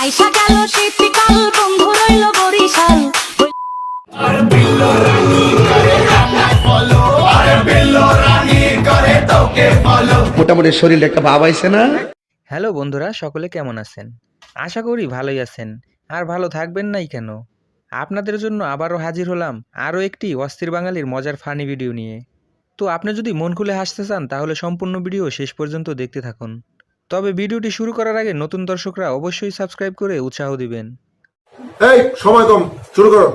আইসা গেল শীতকাল বন্ধু রইল বরিশাল। মোটামুটি শরীরে একটা ভাব আইছে না? হ্যালো বন্ধুরা, সকলে কেমন আছেন? আশা করি ভালোই আছেন, আর ভালো থাকবেন নাই কেন। আপনাদের জন্য আবারও হাজির হলাম আরও একটি অস্থির বাঙালির মজার ফানি ভিডিও নিয়ে। তো আপনি যদি মন খুলে হাসতে চান তাহলে সম্পূর্ণ ভিডিও শেষ পর্যন্ত দেখতে থাকুন। তবে ভিডিওটি শুরু করার আগে নতুন দর্শকরা অবশ্যই সাবস্ক্রাইব করে উৎসাহ দিবেন। এই সময় কম, শুরু করো।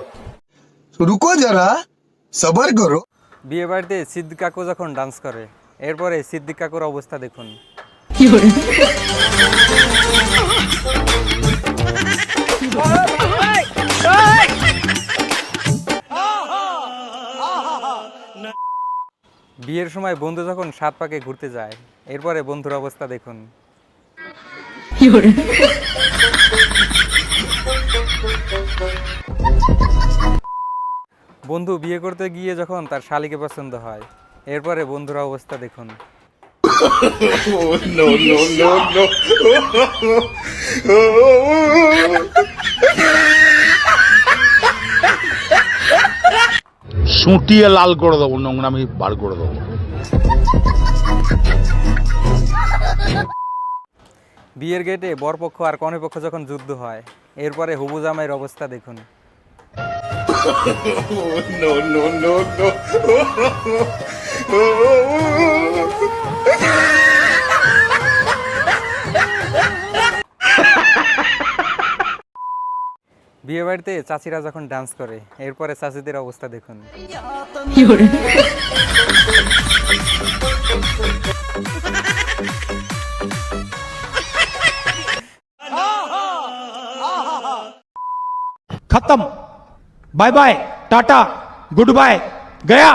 रुको जरा सबर करो। বিয়ে বাড়িতে সিদ্দিক কাকু যখন ডান্স করে, এরপরে সিদ্দিক কাকুর অবস্থা দেখুন। বিয়ের সময় বন্ধু যখন 7 পাকে ঘুরতে যায়, এরপরে বন্ধুর অবস্থা দেখুন। বন্ধু বিয়ে করতে গিয়ে যখন তার শালিকে পছন্দ হয়, এরপরে বন্ধুর অবস্থা দেখুন। সুটিয়ে লাল করে দেবো, নোংরামি বার করে দেবো। বিয়ের গেটে বরপক্ষ আর কনেপক্ষ যখন যুদ্ধ হয়, এরপরে হবু জামাইয়ের অবস্থা দেখুন। বিয়ে বাড়িতে চাচিরা যখন ডান্স করে, এরপরে চাচিদের অবস্থা দেখুন। खत्म, bye bye, tata, good bye, गया।